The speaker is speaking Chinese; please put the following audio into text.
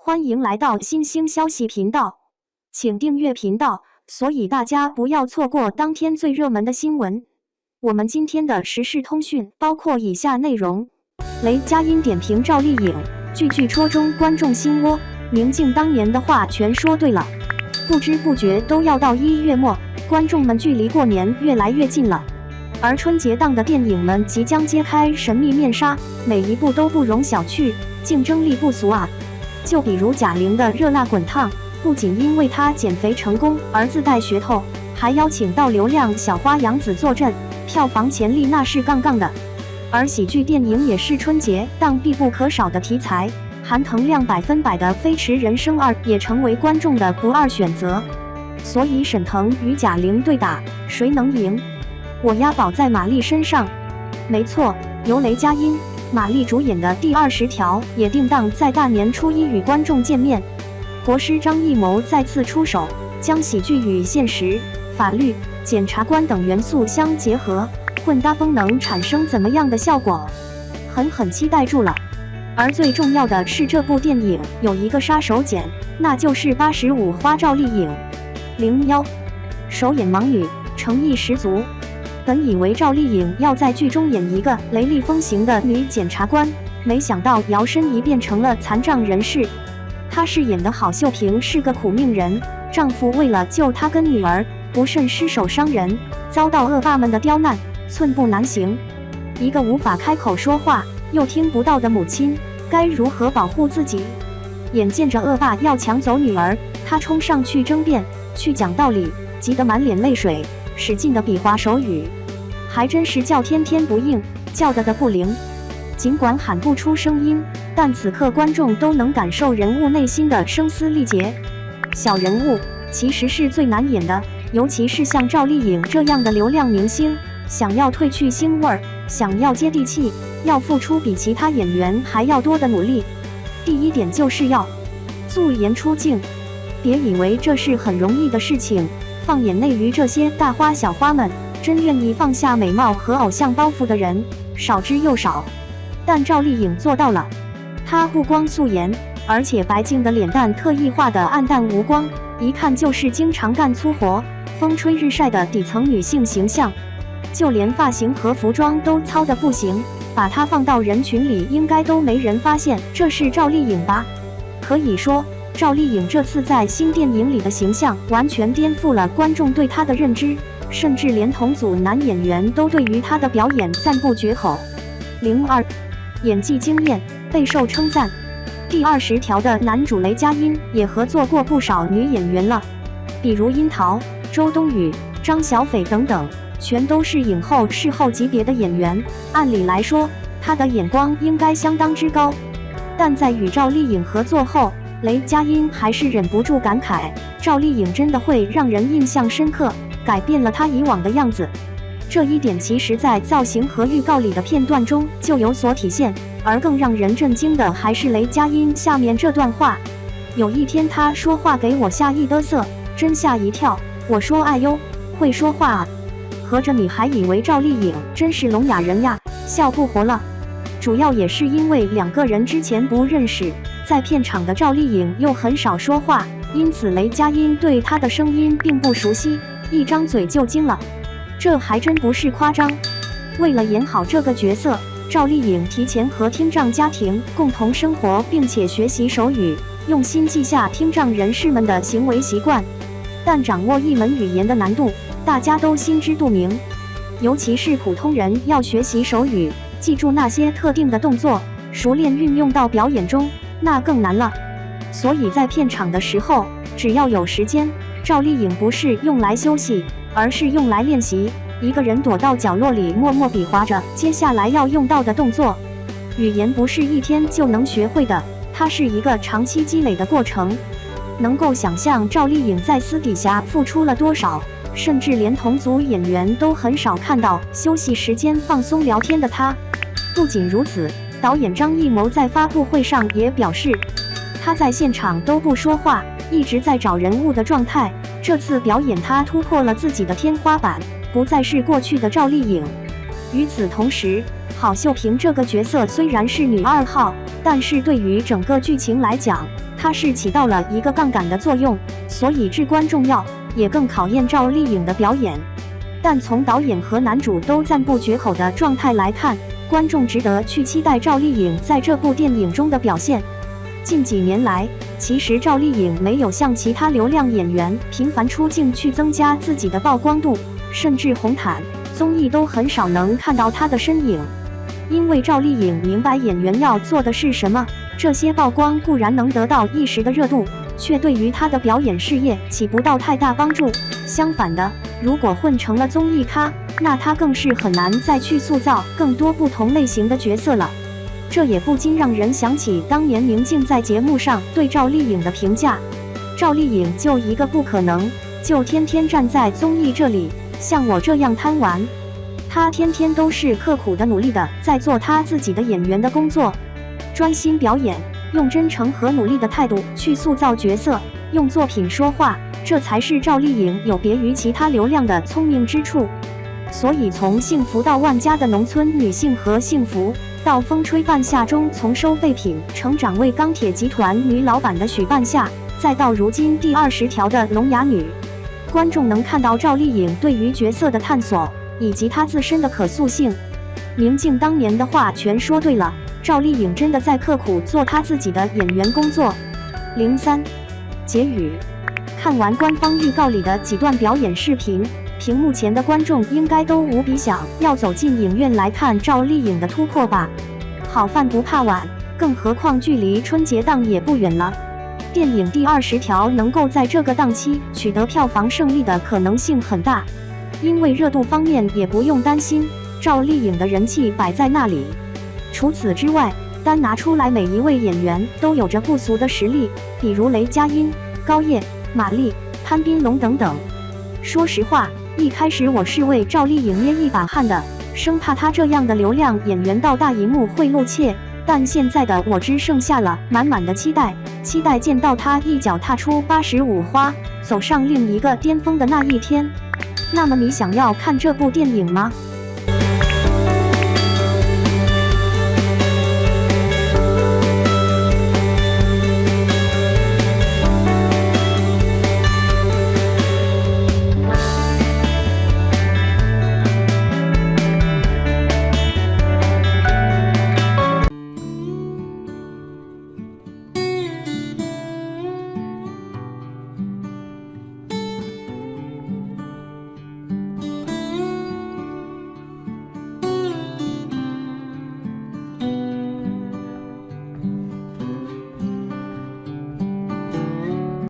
欢迎来到新兴消息频道，请订阅频道，所以大家不要错过当天最热门的新闻。我们今天的时事通讯包括以下内容：雷佳音点评赵丽颖，句句戳中观众心窝。明镜当年的话全说对了，不知不觉都要到1月末，观众们距离过年越来越近了。而春节档的电影们即将揭开神秘面纱，每一部都不容小觑，竞争力不俗啊！就比如贾玲的《热辣滚烫》，不仅因为她减肥成功而自带噱头，还邀请到流量小花杨紫坐镇，票房潜力那是杠杠的。而喜剧电影也是春节档必不可少的题材，含腾量100%的《飞驰人生2》也成为观众的不二选择。所以沈腾与贾玲对打，谁能赢？我押宝在马丽身上。没错，由雷佳音、马丽主演的第20条也定档在大年初1与观众见面。国师张艺谋再次出手，将喜剧与现实、法律、检察官等元素相结合，混搭风能产生怎么样的效果？很期待住了。而最重要的是，这部电影有一个杀手锏，那就是85花赵丽颖。01首演盲女，诚意十足。本以为赵丽颖要在剧中演一个雷厉风行的女检察官，没想到摇身一变成了残障人士。她饰演的郝秀萍是个苦命人，丈夫为了救她跟女儿，不慎失手伤人，遭到恶霸们的刁难，寸步难行。一个无法开口说话又听不到的母亲，该如何保护自己？眼见着恶霸要抢走女儿，她冲上去争辩，去讲道理，急得满脸泪水，使劲的比划手语，还真是叫天天不应，叫的不灵。尽管喊不出声音，但此刻观众都能感受人物内心的声嘶力竭。小人物其实是最难演的，尤其是像赵丽颖这样的流量明星，想要褪去腥味儿，想要接地气，要付出比其他演员还要多的努力。第一点就是要素颜出镜，别以为这是很容易的事情，放眼内娱这些大花小花们，真愿意放下美貌和偶像包袱的人少之又少。但赵丽颖做到了，她不光素颜，而且白净的脸蛋特意画的暗淡无光，一看就是经常干粗活、风吹日晒的底层女性形象。就连发型和服装都糙得不行，把她放到人群里应该都没人发现这是赵丽颖吧。可以说，赵丽颖这次在新电影里的形象完全颠覆了观众对她的认知，甚至连同组男演员都对于她的表演赞不绝口。02演技惊艳，备受称赞。第20条的男主雷佳音也合作过不少女演员了，比如樱桃、周冬雨、张小斐等等，全都是影后视后级别的演员。按理来说，他的眼光应该相当之高，但在与赵丽颖合作后，雷佳音还是忍不住感慨，赵丽颖真的会让人印象深刻，改变了她以往的样子。这一点其实在造型和预告里的片段中就有所体现，而更让人震惊的还是雷佳音下面这段话。有一天他说话给我吓一嘚瑟，真吓一跳。我说哎呦，会说话啊，合着你还以为赵丽颖真是聋哑人呀，笑不活了。主要也是因为两个人之前不认识，在片场的赵丽颖又很少说话，因此雷佳音对她的声音并不熟悉，一张嘴就惊了。这还真不是夸张。为了演好这个角色，赵丽颖提前和听障家庭共同生活，并且学习手语，用心记下听障人士们的行为习惯。但掌握一门语言的难度，大家都心知肚明，尤其是普通人要学习手语，记住那些特定的动作，熟练运用到表演中，那更难了。所以在片场的时候，只要有时间，赵丽颖不是用来休息，而是用来练习，一个人躲到角落里默默比划着接下来要用到的动作。语言不是一天就能学会的，它是一个长期积累的过程。能够想象赵丽颖在私底下付出了多少，甚至连同组演员都很少看到休息时间放松聊天的她。不仅如此，导演张艺谋在发布会上也表示，他在现场都不说话，一直在找人物的状态。这次表演他突破了自己的天花板，不再是过去的赵丽颖。与此同时，郝秀萍这个角色虽然是女2号，但是对于整个剧情来讲，它是起到了一个杠杆的作用，所以至关重要，也更考验赵丽颖的表演。但从导演和男主都赞不绝口的状态来看，观众值得去期待赵丽颖在这部电影中的表现。近几年来，其实赵丽颖没有像其他流量演员频繁出镜去增加自己的曝光度，甚至红毯、综艺都很少能看到她的身影。因为赵丽颖明白演员要做的是什么，这些曝光固然能得到一时的热度，却对于她的表演事业起不到太大帮助。相反的，如果混成了综艺咖，那她更是很难再去塑造更多不同类型的角色了。这也不禁让人想起当年宁静在节目上对赵丽颖的评价：赵丽颖就一个不可能，就天天站在综艺这里，像我这样贪玩。她天天都是刻苦的努力的在做她自己的演员的工作，专心表演，用真诚和努力的态度去塑造角色，用作品说话，这才是赵丽颖有别于其他流量的聪明之处。所以从幸福到万家的农村女性和幸福，到风吹半夏中从收废品成长为钢铁集团女老板的许半夏，再到如今第20条的聋哑女，观众能看到赵丽颖对于角色的探索，以及她自身的可塑性。宁静当年的话全说对了，赵丽颖真的在刻苦做她自己的演员工作。03结语：看完官方预告里的几段表演视频，屏幕前的观众应该都无比想要走进影院来看赵丽颖的突破吧。好饭不怕晚，更何况距离春节档也不远了。电影第20条能够在这个档期取得票房胜利的可能性很大，因为热度方面也不用担心，赵丽颖的人气摆在那里。除此之外，单拿出来每一位演员都有着不俗的实力，比如雷佳音、高叶、马丽、潘斌龙等等。说实话，一开始我是为赵丽颖捏一把汗的，生怕她这样的流量演员到大荧幕会露怯，但现在的我只剩下了满满的期待，期待见到她一脚踏出85花，走上另一个巅峰的那一天。那么你想要看这部电影吗？